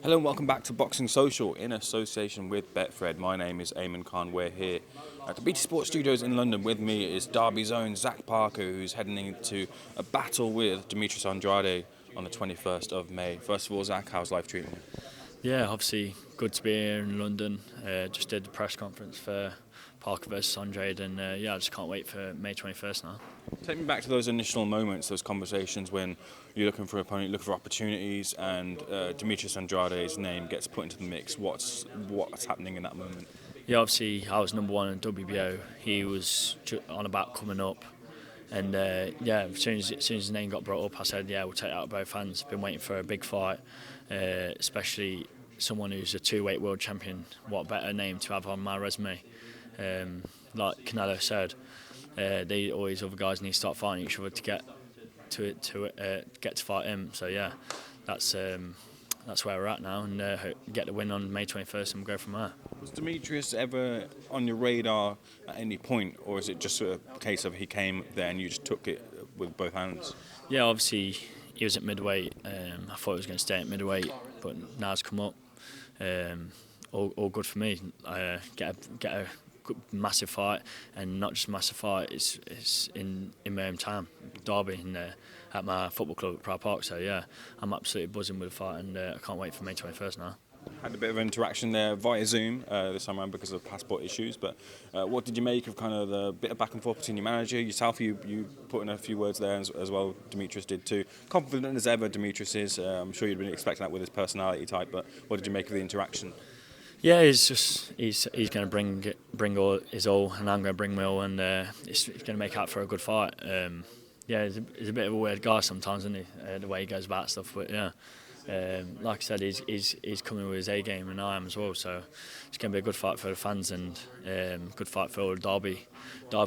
Hello and welcome back to Boxing Social in association with Betfred. My name is Ayman Khan. We're here at the BT Sports Studios in London. With me is Derby's own Zach Parker, who's heading into a battle with Demetrius Andrade on the 21st of May. First of all, Zach, how's life treating you? Yeah, obviously good to be here in London. Just did the press conference for Parker versus Andrade, and I just can't wait for May 21st now. Take me back to those initial moments, those conversations when you're looking for an opponent, looking for opportunities, and Demetrius Andrade's name gets put into the mix. What's happening in that moment? Yeah, obviously I was number one in WBO. He was on about coming up, and as soon as his name got brought up, I said, yeah, we'll take that out both hands. Been waiting for a big fight, especially someone who's a two-weight world champion. What better name to have on my resume? Like Canelo said, all these other guys need to start fighting each other to get to fight him. So yeah, that's where we're at now, and get the win on May 21st, and we'll go from there. Was Demetrius ever on your radar at any point, or is it just a case of he came there and you just took it with both hands? Yeah, obviously he was at middleweight. I thought he was going to stay at middleweight, but now he's come up. All good for me. Get a good, massive fight, and not just massive fight. It's in my hometown, Derby, at my football club at Pride Park. So yeah, I'm absolutely buzzing with the fight, and I can't wait for May 21st now. Had a bit of interaction there via Zoom this time around because of passport issues, but what did you make of kind of the bit of back and forth between your manager, yourself? You put in a few words there as well. Demetrius did too. Confident as ever Demetrius is. I'm sure you'd been expecting that with his personality type, but what did you make of the interaction? Yeah, he's going to bring all his all, and I'm going to bring my all, and it's going to make out for a good fight. He's a bit of a weird guy sometimes, isn't he? The way he goes about stuff, but yeah. Like I said, he's coming with his A game, and I am as well. So it's going to be a good fight for the fans, and good fight for all the Derby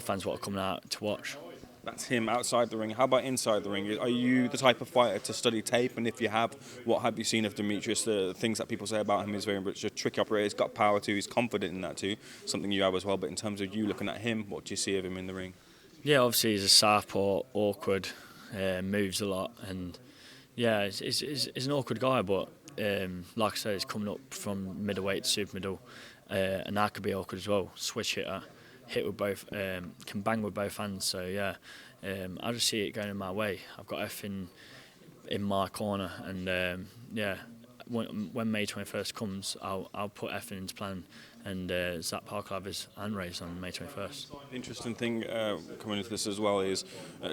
fans what are coming out to watch. That's him outside the ring. How about inside the ring? Are you the type of fighter to study tape? And if you have, what have you seen of Demetrius? The things that people say about him is very much a tricky operator. He's got power too. He's confident in that too. Something you have as well. But in terms of you looking at him, what do you see of him in the ring? Yeah, obviously he's a southpaw, awkward, moves a lot, and yeah, he's an awkward guy, but like I said, he's coming up from middleweight to super middle, and that could be awkward as well. Switch hitter, hit with both, can bang with both hands. So yeah, I just see it going in my way. I've got F in my corner, and when May 21st comes, I'll put F into plan, and Zach Parker will have his hand raised on May 21st. Interesting thing coming into this as well is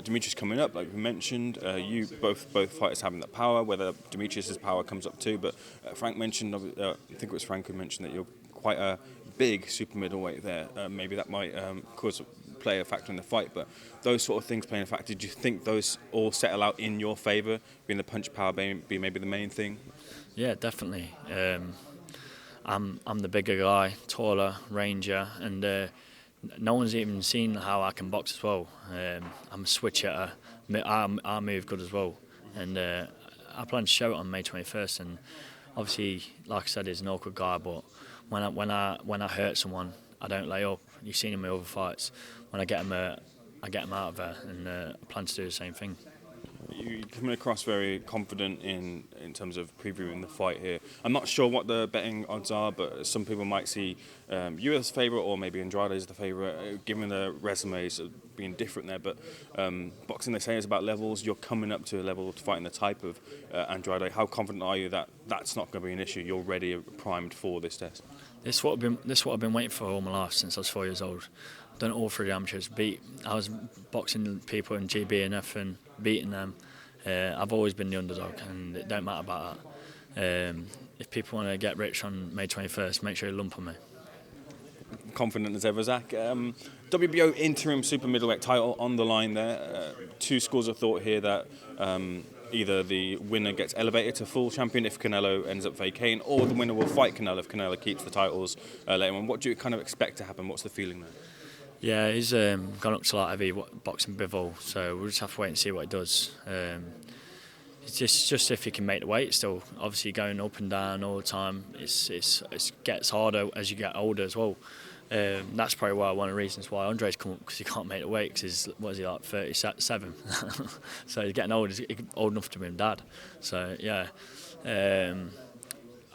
Demetrius coming up, like we mentioned. You both fighters having that power, whether Demetrius's power comes up too. But Frank mentioned, I think it was Frank who mentioned that you're quite a big super middleweight there. Maybe that might play a factor in the fight, but those sort of things playing a factor. Do you think those all settle out in your favour, being the punch power be maybe the main thing? Yeah, definitely. I'm the bigger guy, taller, ranger, and no one's even seen how I can box as well. I'm a switch hitter. I move good as well, and I plan to show it on May 21st. And obviously, like I said, he's an awkward guy, but when I hurt someone, I don't lay up. You've seen him in other fights. When I get him out of there, and I plan to do the same thing. You're coming across very confident in terms of previewing the fight here. I'm not sure what the betting odds are, but some people might see you as the favourite, or maybe Andrade as the favourite, given the resumes being different there. But boxing, they say, is about levels. You're coming up to a level to fighting the type of Andrade. How confident are you that that's not going to be an issue? You're ready, primed for this test? This is what I've been waiting for all my life since I was 4 years old. I've done it all through the amateurs. I was boxing people in GB and F and beating them. I've always been the underdog, and it don't matter about that. If people want to get rich on May 21st, make sure you lump on me. Confident as ever, Zach. WBO interim super middleweight title on the line there. Two schools of thought here that either the winner gets elevated to full champion if Canelo ends up vacating, or the winner will fight Canelo if Canelo keeps the titles later on. What do you kind of expect to happen? What's the feeling there? Yeah, he's gone up to light heavy boxing bivol, so we'll just have to wait and see what he does. It's just if he can make the weight. Still, obviously going up and down all the time. It gets harder as you get older as well. That's probably one of the reasons why Andrade's come up, because he can't make the weight. Because he's like 37, so he's getting old. He's old enough to be his dad. So yeah,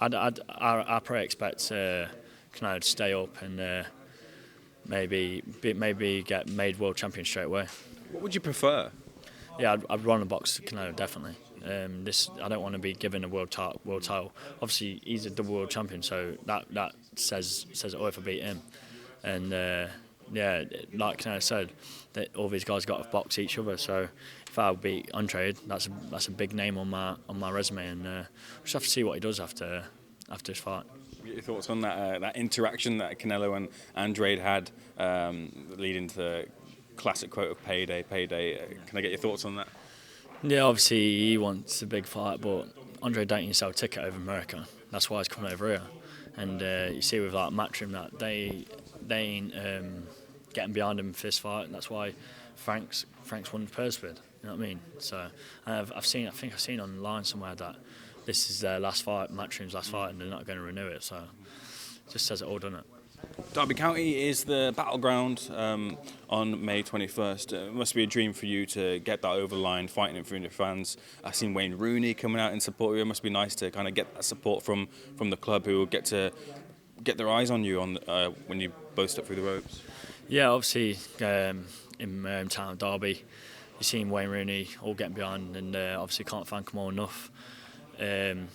I probably expect Canelo to stay up and maybe get made world champion straight away. What would you prefer? Yeah, I'd run a box to Canelo definitely. I don't want to be given a world title. Obviously, he's a double world champion, so that says it all if I beat him. And yeah, like Canelo said, that all these guys got to box each other. So if I beat Andrade, that's a big name on my resume, and we'll just have to see what he does after his fight. Get your thoughts on that interaction that Canelo and Andrade had, leading to the classic quote of "payday, payday." Can I get your thoughts on that? Yeah, obviously he wants a big fight, but Andrade don't even sell a ticket over America. That's why he's coming over here. And you see with like Matchroom that they ain't getting behind him for this fight, and that's why Frank's won the purse bid. You know what I mean? So I think I've seen online somewhere that this is their last fight, Matchroom's last fight, and they're not going to renew it. So it just says it all, doesn't it? Derby County is the battleground on May 21st. It must be a dream for you to get that over the line, fighting in front of your fans. I've seen Wayne Rooney coming out in support of you. It must be nice to kind of get that support from the club, who will get their eyes on you when you both step through the ropes. Yeah, obviously in my hometown of Derby, you've seen Wayne Rooney all getting behind, and obviously can't thank them all enough. And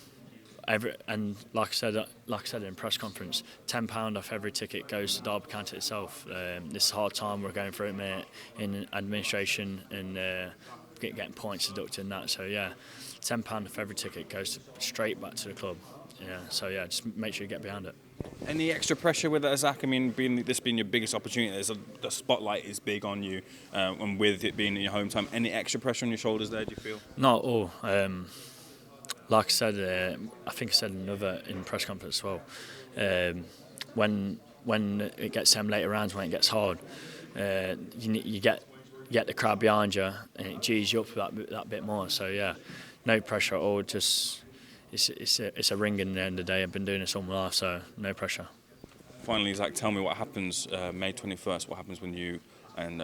like I said in press conference, £10 off every ticket goes to Derby County itself. This is a hard time we're going through it in administration and getting points deducted and that. So yeah, £10 off every ticket goes straight back to the club. Yeah, so yeah, just make sure you get behind it. Any extra pressure with that, Zach? I mean, this being your biggest opportunity, the spotlight is big on you, and with it being in your hometown, any extra pressure on your shoulders there, do you feel? Not at all. Like I said, I think I said in press conference as well. When it gets them later rounds, when it gets hard, you get the crowd behind you, and it G's you up that bit more. So yeah, no pressure at all. Just it's a ring in the end of the day. I've been doing this all my life, so no pressure. Finally, Zach, tell me what happens May 21st. What happens when you and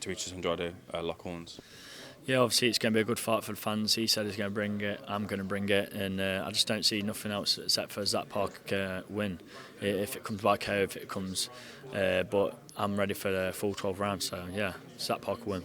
Demetrius Andrade lock horns? Yeah, obviously it's going to be a good fight for the fans. He said he's going to bring it. I'm going to bring it, and I just don't see nothing else except for Zach Parker win. If it comes by KO, if it comes, but I'm ready for the full 12 rounds. So yeah, Zach Parker win.